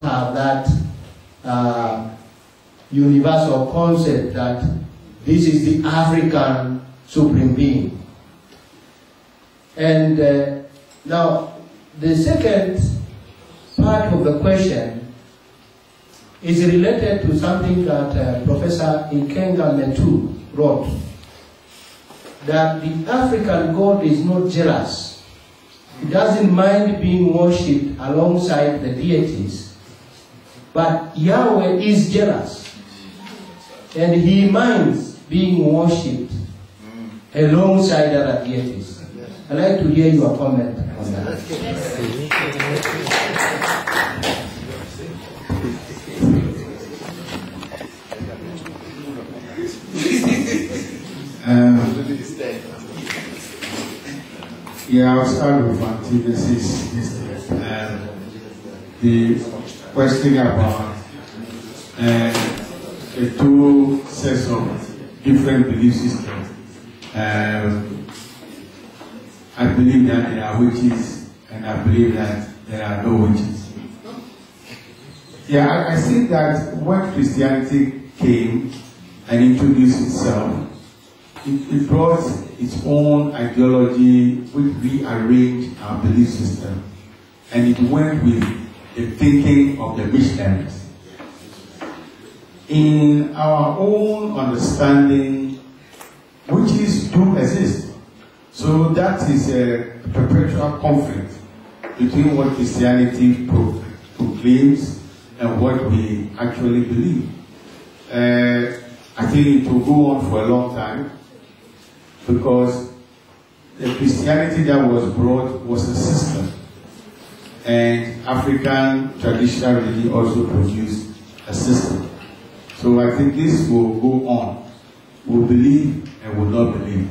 have that universal concept that this is the African supreme being. And now, the second part of the question is related to something that Professor Ikenga Metu wrote, that the African God is not jealous. He doesn't mind being worshipped alongside the deities, but Yahweh is jealous, and he minds being worshipped alongside other deities. I'd like to hear your comment on that. Yeah, I'll start with antithesis. The question about the two sets of different belief systems. I believe that there are witches, and I believe that there are no witches. Yeah, I think that when Christianity came and introduced itself, it brought its own ideology which rearranged our belief system, and it went with the thinking of the missionaries. In our own understanding, witches do exist. So that is a perpetual conflict between what Christianity proclaims and what we actually believe. I think it will go on for a long time, because the Christianity that was brought was a system, and African traditional religion also produced a system. So I think this will go on. We'll believe and will not believe.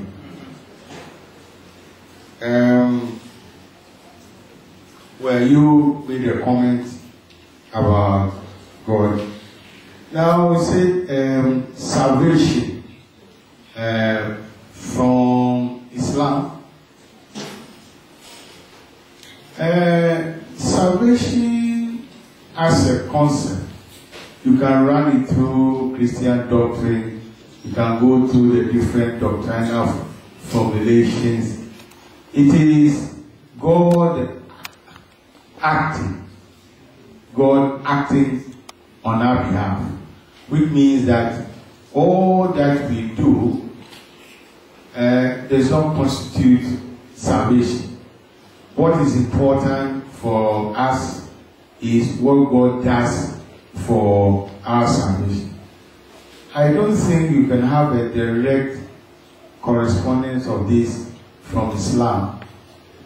Well, you made a comment about God. Now we say salvation from Islam. Salvation as a concept, you can run it through Christian doctrine, you can go through the different doctrinal formulations. It is God acting on our behalf, which means that all that we do does not constitute salvation. What is important for us is what God does for our salvation. I don't think you can have a direct correspondence of this from Islam,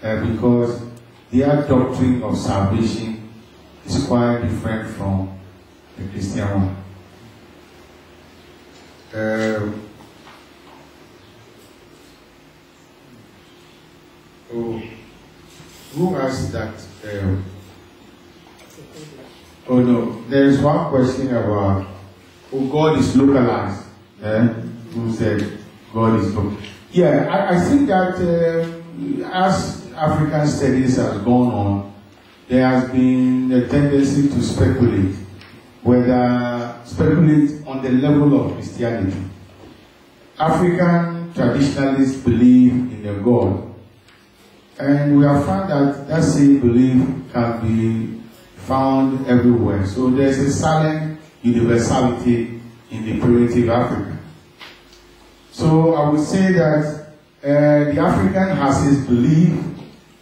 because their doctrine of salvation is quite different from the Christian one. Who asked that? Oh no, there is one question about God is localized. Who said God is local? Yeah, I think that as African studies has gone on, there has been a tendency to speculate on the level of Christianity. African traditionalists believe in a God, and we have found that that same belief can be found everywhere. So there's a silent universality in the primitive Africa. So I would say that the African has his belief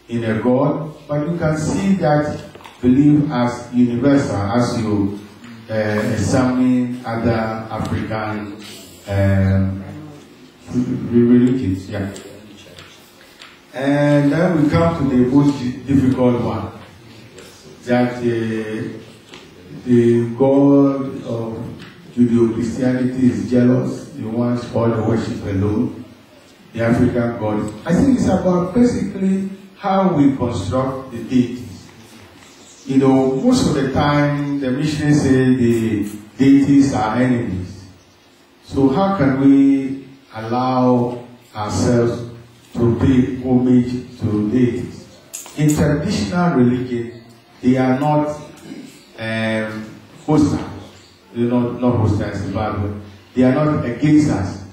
in a God, but you can see that belief as universal as you examine other African religions. Yeah. And then we come to the most difficult one, that the God of Judeo-Christianity is jealous. He wants all the worship alone, the African God. I think it's about basically how we construct the deities. You know, most of the time the missionaries say the deities are enemies. So how can we allow ourselves to pay homage to deities? In traditional religion, they are not hostile. Not hostile, it's a bad word. They are not against us.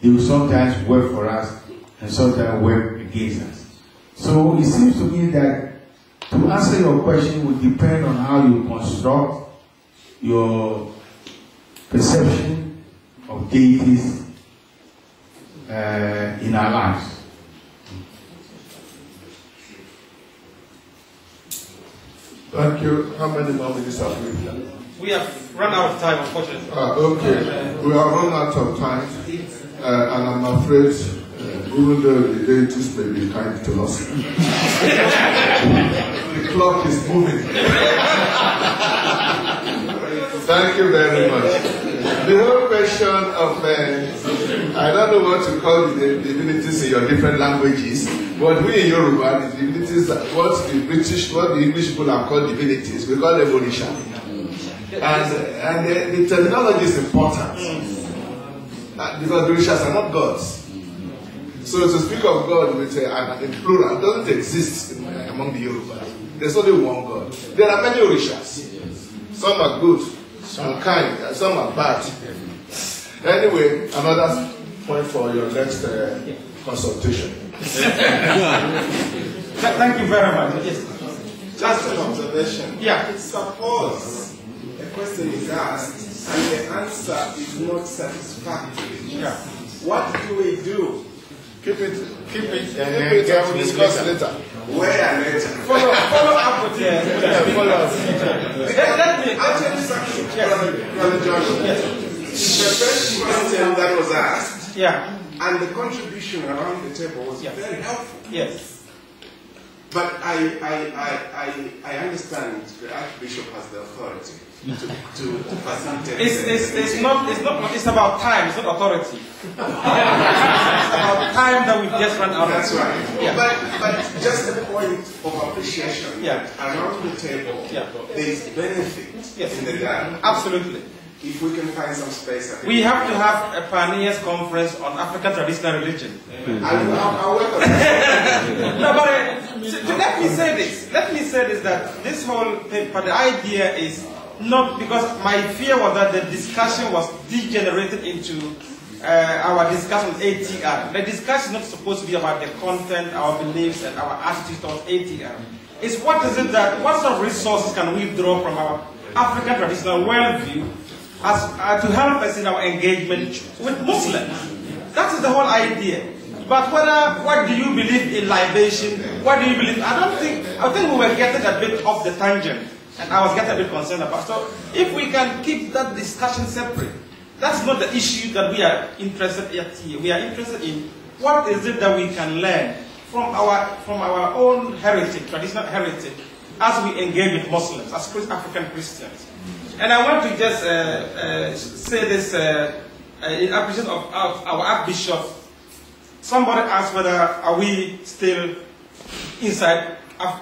They will sometimes work for us and sometimes work against us. So it seems to me that to answer your question would depend on how you construct your perception of deities in our lives. Thank you. How many more minutes have we? We have run out of time, unfortunately. Okay, we have run out of time, and I'm afraid, even though the deities may be kind to us, the clock is moving. Thank you very much. The whole question of, I don't know what to call the divinities in your different languages, but we in Yoruba, the divinities, what the English people have called divinities, we call them Orisha. And the terminology is important, because the Orishas are not gods. So to speak of God with in plural doesn't exist among the Yorubas. There's only one God. There are many Orishas. Some are good, some kind, and some are bad. Anyway, another point for your next consultation. Thank you very much. Yes. Just an observation. Yeah. Suppose a question is asked and the answer is not satisfactory. Yeah. What do we do? Keep it, and we'll discuss later. Where later? Follow up with Follow up. Let me Actually, the first question that was asked, yeah. and the contribution around the table was very helpful. Yes. But I understand the Archbishop has the authority to facilitate. It's about time, it's not authority. It's about time that we've just run out. That's right. Yeah. But just a point of appreciation. Yeah. Around the table, Yeah. there is benefit in the dialogue. Absolutely. If we can find some space. We have to have a pioneers conference on African traditional religion. I'll work on that. No, but let me say this. Let me say this, that this whole paper, the idea is not, because my fear was that the discussion was degenerated into our discussion with ATR. The discussion is not supposed to be about the content, our beliefs, and our attitude towards ATR. It's what sort of resources can we draw from our African traditional worldview to help us in our engagement with Muslims. That is the whole idea. But what do you believe in libation? What do you believe? I think we were getting a bit off the tangent, and I was getting a bit concerned about. So if we can keep that discussion separate, that's not the issue that we are interested in here. We are interested in what is it that we can learn from our own heritage, traditional heritage, as we engage with Muslims, as African Christians. And I want to just say this in appreciation of our Archbishop. Somebody asked whether are we still inside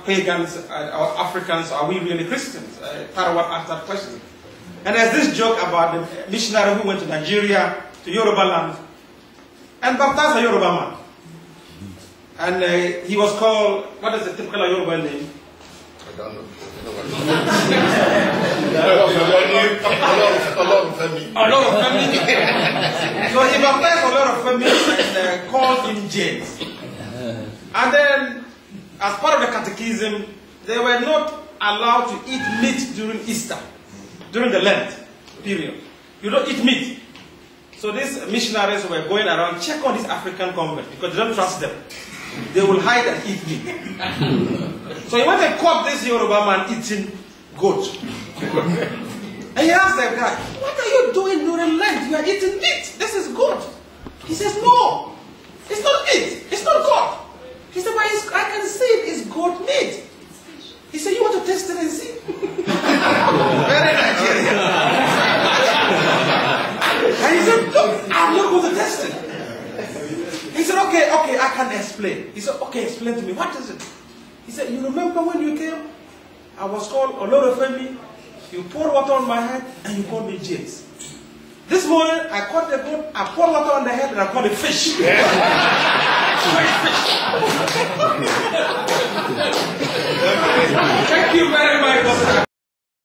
pagans or Africans, are we really Christians? Tarawat asked that question. And there's this joke about the missionary who went to Nigeria, to Yoruba land, and baptized a Yoruba man. And he was called, what is the typical Yoruba name? I don't know. A lot of family. So he baptized a lot of family and called him James. And then, as part of the catechism, they were not allowed to eat meat during Easter, during the Lent period. You don't eat meat. So these missionaries were going around, check on these African converts, because they don't trust them. They will hide and eat meat. So he went and caught this Yoruba man eating goat. And he asked the guy, what are you doing during Lent? You are eating meat. This is goat. He says, no, it's not meat. It's not goat. He said, but I can see it is goat meat. He said, you want to test it and see? Very Nigerian. And he said, look, I'm not going to test it. He said, okay, I can explain. He said, okay, explain to me. What is it? He said, you remember when you came? I was called Olorofemi. You poured water on my head and you called me James. This morning, I caught the goat, I poured water on the head and I called it fish. Thank you very much.